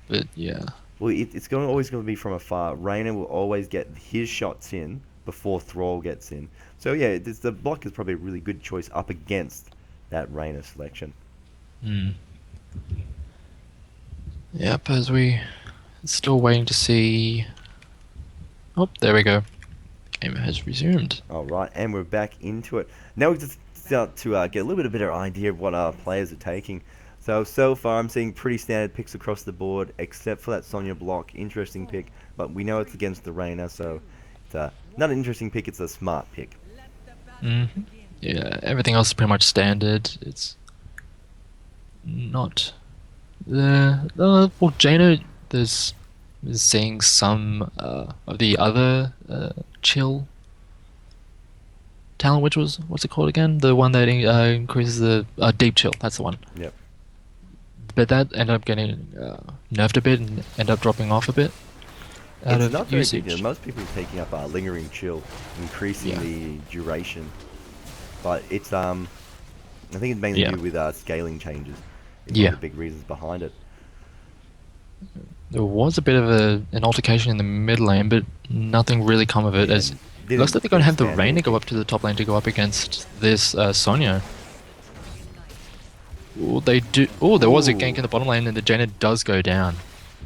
but yeah.
Well, always going to be from afar. Rainer will always get his shots in before Thrall gets in. So yeah, the block is probably a really good choice up against that Rainer selection.
Hmm. Yep, as we still waiting to see. Oh, there we go. Game has resumed.
All right, and we're back into it. Now we just start to get a little bit of a better idea of what our players are taking. So far, I'm seeing pretty standard picks across the board, except for that Sonya block. Interesting pick, but we know it's against the Rainer, so it's not an interesting pick, it's a smart pick.
Hmm. Yeah, everything else is pretty much standard. It's not. For Jaina, there's seeing some of the other chill talent, which was what's it called again? The one that increases the deep chill. That's the one.
Yep.
But that ended up getting nerfed a bit and ended up dropping off a bit out
It's
of
not very big.
usage.
Most people are taking up lingering chill, increasing
Yeah.
the duration. But it's I think it's mainly
Yeah.
to do with scaling changes. It's one
Yeah.
of the big reasons behind it.
There was a bit of an altercation in the mid lane, but nothing really come of it.
Yeah,
As it
didn't
looks like they're going to have the
expand
Rainer go
anything.
up to the top lane to go up against this Sonya. Oh, they do. Oh, there was a gank
Ooh.
in the bottom lane, and the Jaina does go down.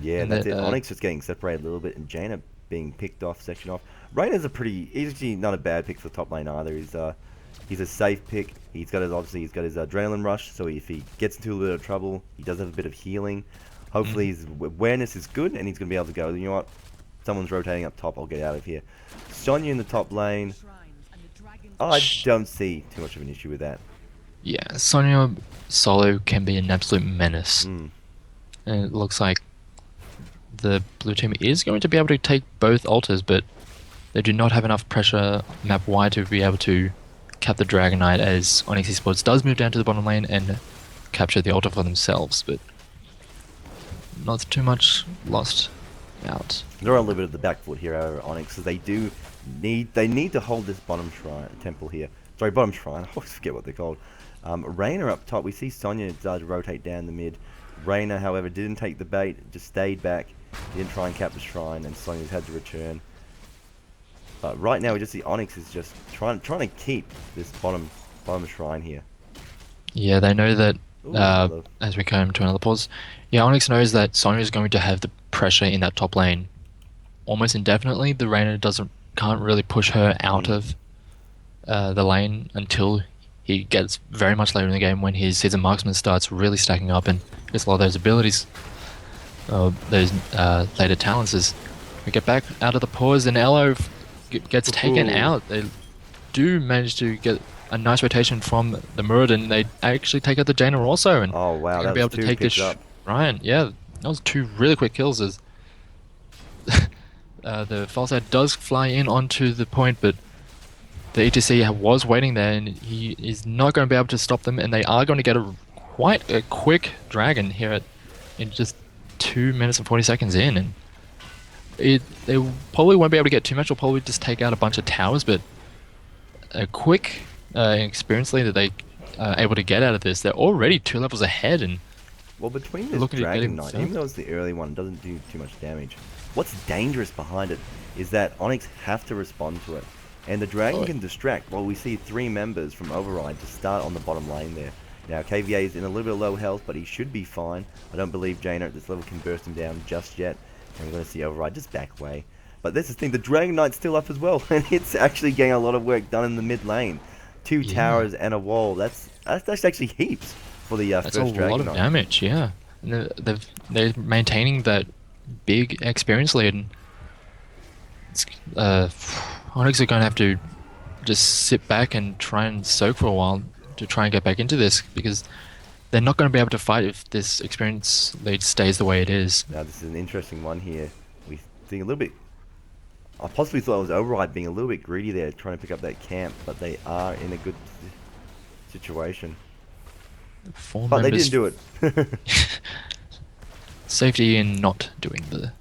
Yeah,
And
that's
that,
it. Onyx just getting separated a little bit, and Jaina being picked off, sectioned off. Rainer's he's actually not a bad pick for the top lane either. He's a safe pick. He's got his adrenaline rush, so if he gets into a little bit of trouble, he does have a bit of healing. Hopefully his awareness is good, and he's going to be able to go, you know what, someone's rotating up top, I'll get out of here. Sonya in the top lane, I don't see too much of an issue with that.
Yeah, Sonya solo can be an absolute menace.
Mm.
And it looks like the blue team is going to be able to take both altars, but they do not have enough pressure map wide to be able to cap the Dragon Knight, as Onyx eSports does move down to the bottom lane and capture the altar for themselves, but not too much lost out.
They're on a little bit of the back foot here over Onyx, so they need to hold this bottom shrine temple here. Sorry, bottom shrine. I always forget what they're called. Rainer up top. We see Sonya does rotate down the mid. Rainer, however, didn't take the bait, just stayed back, didn't try and cap the shrine, and Sonya's had to return. But right now, we just see Onyx is just trying to keep this bottom shrine here.
Yeah, they know that,
Ooh, another-
as we come to another pause, yeah, Onyx knows that Sonya is going to have the pressure in that top lane almost indefinitely. The Rainer can't really push her out of the lane until he gets very much later in the game, when his season marksman starts really stacking up and gets a lot of those abilities, those later talents. As we get back out of the pause and Elo gets taken
Ooh.
out, they do manage to get a nice rotation from the Muradin. They actually take out the Jaina also, and
Oh wow,
they're
that
gonna be able
was
to
two
take this
picks up.
Ryan. Yeah, that was two really quick kills. As the Falstad does fly in onto the point, but the ETC was waiting there, and he is not going to be able to stop them, and they are going to get quite a quick dragon here in just 2 minutes and 40 seconds in, and they probably won't be able to get too much. They'll probably just take out a bunch of towers, but a quick experience lead that they are able to get out of this. They're already 2 levels ahead, and
Well, between this
looking to get
Dragon
him
Knight,
further.
even though it's the early one, doesn't do too much damage. What's dangerous behind it is that Onyx have to respond to it. And the Dragon can distract. Well, we see 3 members from Override to start on the bottom lane there. Now, KVA is in a little bit of low health, but he should be fine. I don't believe Jaina at this level can burst him down just yet. And we're going to see Override just back away. But this is the thing, the Dragon Knight's still up as well. And it's actually getting a lot of work done in the mid lane. 2 towers and a wall. That's actually heaps for the
That's
first
a
Dragon
lot of
Knight.
damage, yeah. And they're maintaining that big experience lead. And it's Onyx are going to have to just sit back and try and soak for a while to try and get back into this because they're not going to be able to fight if this experience lead stays the way it is.
Now this is an interesting one here. We think a little bit. I possibly thought it was Override being a little bit greedy there, trying to pick up that camp, but they are in a good situation.
Four
But they
members
didn't do it.
safety in not doing the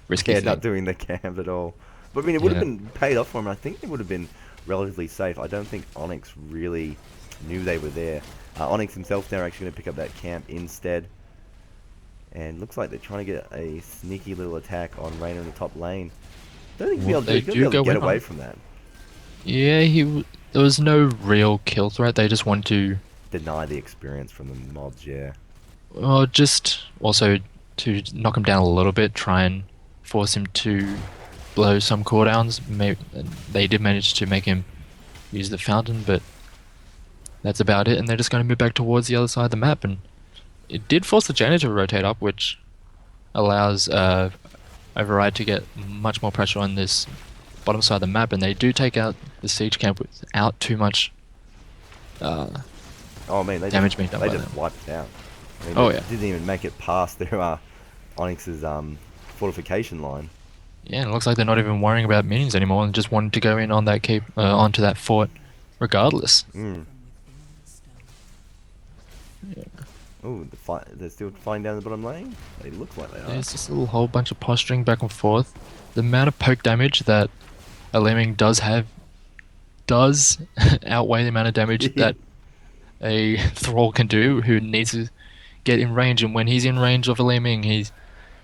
risky
Yeah,
thing.
not doing the camp at all. But I mean, it would have
Yeah.
been paid off for them. I think they would have been relatively safe. I don't think Onyx really knew they were there. Onyx himself, they're actually going to pick up that camp instead. And looks like they're trying to get a sneaky little attack on Reyna in the top lane. Don't think
Well,
he'll
they
be
do
able to
go
get
in
away
on.
from that.
Yeah, there was no real kill threat. They just wanted to,
Deny the experience from the mobs, yeah.
well, just also to knock him down a little bit, try and force him to blow some cooldowns. They did manage to make him use the fountain, but that's about it. And they're just going to move back towards the other side of the map. And it did force the Jaina to rotate up, which allows Override to get much more pressure on this bottom side of the map. And they do take out the siege camp without too much
Oh man, they
damage
just,
being done
they
by
just
them.
wiped it out. I mean,
Oh
they
yeah.
didn't even make it past their Onyx's fortification line.
Yeah, and it looks like they're not even worrying about minions anymore and just wanted to go in on that cape, onto that fort, regardless.
Mm.
Yeah.
Oh, they're still fighting down the bottom lane? They look like they are.
There's just a little whole bunch of posturing back and forth. The amount of poke damage that a lemming does have does outweigh the amount of damage that a thrall can do who needs to get in range, and when he's in range of a lemming, he's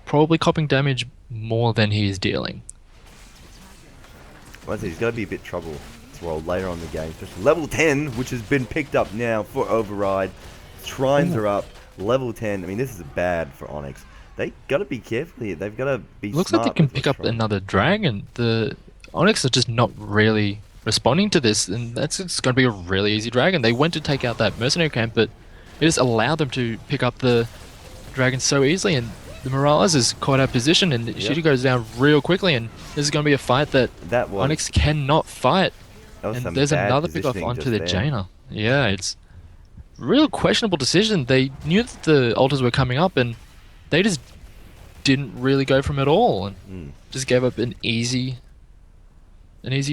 probably copping damage more than he is dealing.
Well, he's got to be a bit trouble to roll later on in the game, especially level 10, which has been picked up now for Override. Shrines are up, level 10. I mean, this is bad for Onyx. They got to be careful here. They've got to be
Looks like
smart
they can
with
pick
what's
up
wrong.
another dragon. The Onyx are just not really responding to this, and that's it's going to be a really easy dragon. They went to take out that mercenary camp, but it just allowed them to pick up the dragon so easily, and the Morales is caught out of position, and she
Yep.
goes down real quickly, and this is going to be a fight that
That was,
Onyx cannot fight.
that was
And
some
there's
bad
another pick off
positioning
onto
just
the
there.
Jaina. Yeah, it's real questionable decision. They knew that the altars were coming up, and they just didn't really go from it all, and
Mm.
just gave up an easy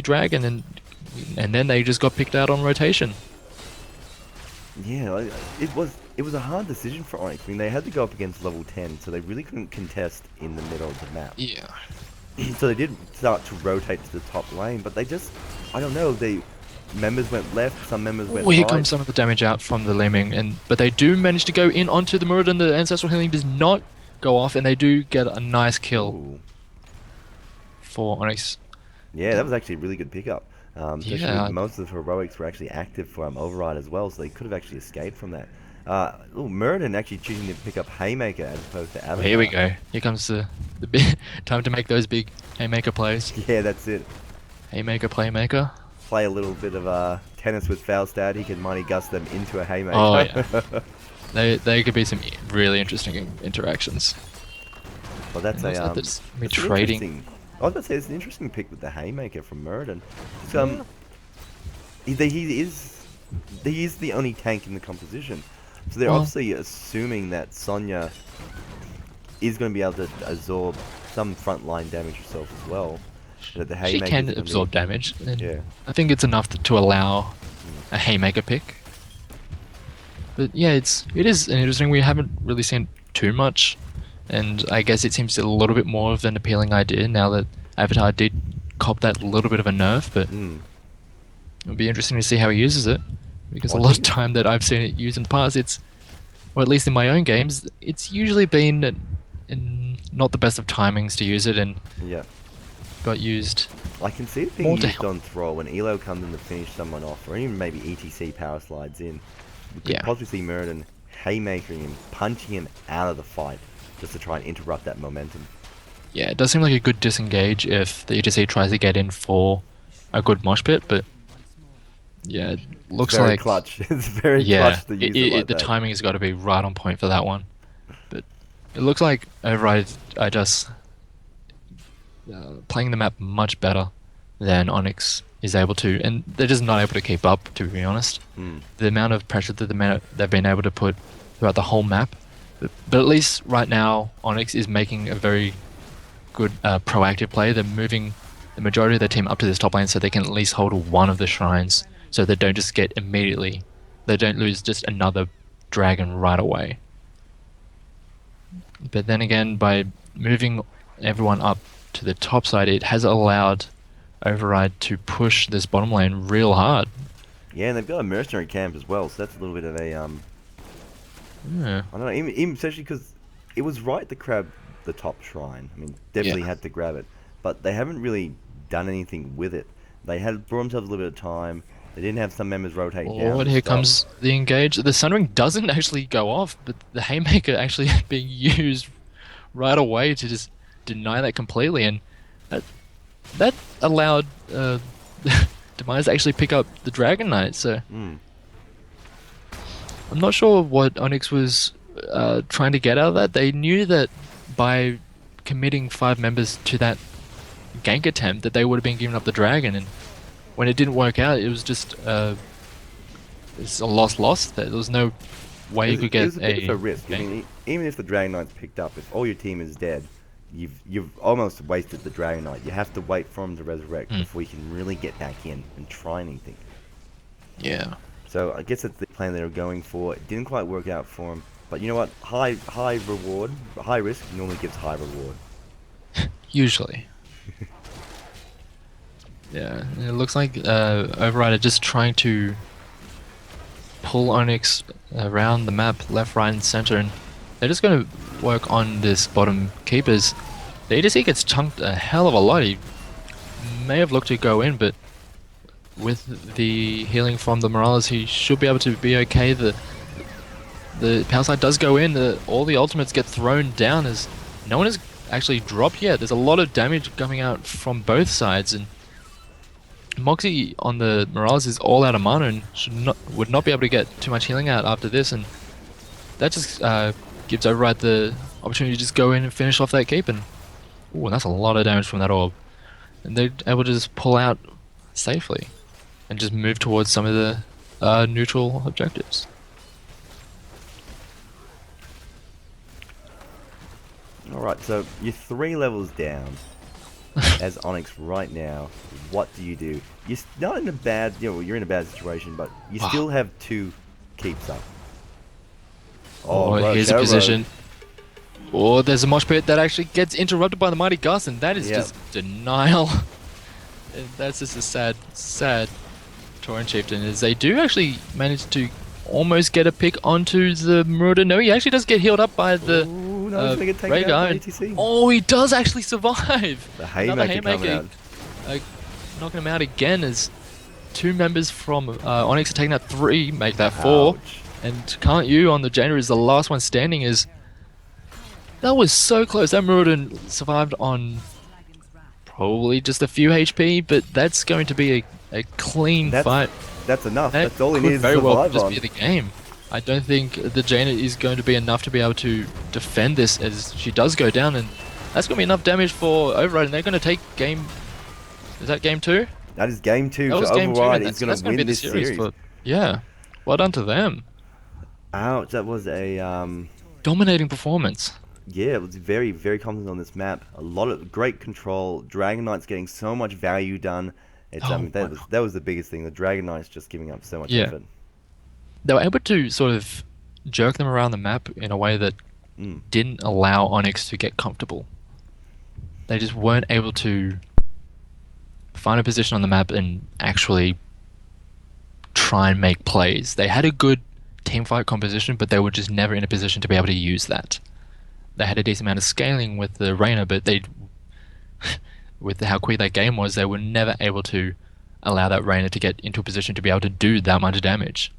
dragon, and then they just got picked out on rotation.
Yeah, it was a hard decision for Onyx. I mean, they had to go up against level 10, so they really couldn't contest in the middle of the map.
Yeah.
So they did start to rotate to the top lane, but they just, I don't know, members went left, some members went
Well, here
right.
comes some of the damage out from the lemming, but they do manage to go in onto the Muradin. The ancestral healing does not go off, and they do get a nice kill
Ooh.
for Onyx.
Yeah, that was actually a really good pickup. Especially
Yeah.
most of the heroics were actually active for Override as well, so they could have actually escaped from that. Muradin actually choosing to pick up Haymaker as opposed to Avatar.
Here we go. Here comes the big time to make those big haymaker plays.
Yeah, that's it.
Haymaker, playmaker.
Play a little bit of tennis with Falstad. He can Mighty Gust them into a Haymaker.
Oh yeah. They could be some really interesting interactions.
Well, that's
And
a
also that's me
that's an
trading.
interesting- I was about to say it's an interesting pick with the Haymaker from Muradin. It's, he is the only tank in the composition, so they're
Well-
obviously assuming that Sonya is going to be able to absorb some frontline damage herself as well. That the
She
Haymaker's
can
gonna be-
absorb damage, and
Yeah.
I think it's enough to allow a haymaker pick. But yeah, it is an interesting. We haven't really seen too much, and I guess it seems a little bit more of an appealing idea now that Avatar did cop that little bit of a nerf. But
Mm.
it'll be interesting to see how he uses it, because
Well,
a
I
lot of
think-
time that I've seen it used in the past, or at least in my own games, it's usually been in not the best of timings to use it, and
Yeah.
got used.
I can see it
More
being
to
used
help.
on Thrall when Elo comes in to finish someone off, or even maybe ETC power slides in. We could
Yeah.
possibly see Muradin haymakering him, punching him out of the fight, just to try and interrupt that momentum.
Yeah, it does seem like a good disengage if the ETC tries to get in for a good mosh pit, but yeah, it looks
Very
like
clutch. It's very
yeah,
clutch to use it like
the
that.
timing has got to be right on point for that one. But it looks like Override, I just playing the map much better than Onyx is able to, and they're just not able to keep up. To be honest,
Hmm.
the amount of pressure that they've been able to put throughout the whole map, but at least right now Onyx is making a very good proactive play. They're moving the majority of their team up to this top lane so they can at least hold one of the shrines, so they don't just get immediately, they don't lose just another dragon right away. But then again, by moving everyone up to the top side, it has allowed Override to push this bottom lane real hard.
Yeah, and they've got a mercenary camp as well, so that's a little bit of a
Yeah,
I don't know, even especially because it was right to grab the top shrine. I mean, definitely
yeah.
had to grab it, but they haven't really done anything with it. They had brought themselves a little bit of time. They didn't have some members rotate down
Oh,
to
here
stop.
comes the engage. The Sunring doesn't actually go off, but the Haymaker actually being used right away to just deny that completely, and that, that allowed Demise to actually pick up the Dragon Knight. So
Mm.
I'm not sure what Onyx was trying to get out of that. They knew that by committing 5 members to that gank attempt, that they would have been giving up the dragon, and when it didn't work out, it was just it's a loss. There was no way you could
It
get
was a bit of
a
a risk. I
gank.
mean, even if the Dragon Knight's picked up, if all your team is dead, you've almost wasted the Dragon Knight. You have to wait for him to resurrect
Mm,
before you can really get back in and try anything.
yeah,
So I guess that's the plan they were going for. It didn't quite work out for him. But you know what? High reward, high risk normally gives high reward.
usually. Yeah, and it looks like Override are just trying to pull Onyx around the map, left, right, and center, and they're just going to work on this bottom keepers. The ADC gets chunked a hell of a lot. He may have looked to go in, but with the healing from the Morales, he should be able to be okay. The power slide does go in. All the ultimates get thrown down as no one has actually dropped yet. There's a lot of damage coming out from both sides, and Moxie on the Morales is all out of mana and would not be able to get too much healing out after this, and that just gives Override the opportunity to just go in and finish off that keep, and ooh, that's a lot of damage from that orb. And they're able to just pull out safely and just move towards some of the neutral objectives.
Alright, so you're 3 levels down as Onyx right now. What do you do? You're not in a bad, you're in a bad situation, but you still
Wow.
have 2 keeps up.
Oh, here's a
Rogue.
position. Oh, there's a mosh pit that actually gets interrupted by the Mighty Gus, and that is
Yeah.
just denial. And that's just a sad Tauren Chieftain, as they do actually manage to almost get a pick onto the Marauder. No, he actually does get healed up by the
Ooh, no, he's gonna get taken out
Rhaegar,
by
and
ATC.
oh, he does actually survive!
The
Another
Haymaker come out.
knocking him out again as 2 members from Onyx are taking out 3, make that 4.
Ouch.
And Can't You on the Jaina is the last one standing. Is that was so close. That Marauder survived on probably just a few HP, but that's going to be a clean fight.
That's enough.
That
That's all he
could
needs to
very well
survive
just
on.
be the game. I don't think the Jaina is going to be enough to be able to defend this, as she does go down, and that's going to be enough damage for Override, and they're going to take game... Is that game 2?
That is game 2,
That
so
was game 2,
Override
and
is
that's
going to
going to be
win
the
this
series.
series.
Yeah, well done to them.
Ouch, that was a
Dominating performance.
yeah, it was very, very confident on this map. A lot of great control. Dragon Knight's getting so much value done. It's
Oh,
that was the biggest thing. The Dragon Knight's just giving up so much
yeah.
effort.
They were able to sort of jerk them around the map in a way that
Mm.
didn't allow Onyx to get comfortable. They just weren't able to find a position on the map and actually try and make plays. They had a good teamfight composition, but they were just never in a position to be able to use that. They had a decent amount of scaling with the Reyna, but they, with how quick that game was, they were never able to allow that Reyna to get into a position to be able to do that much damage.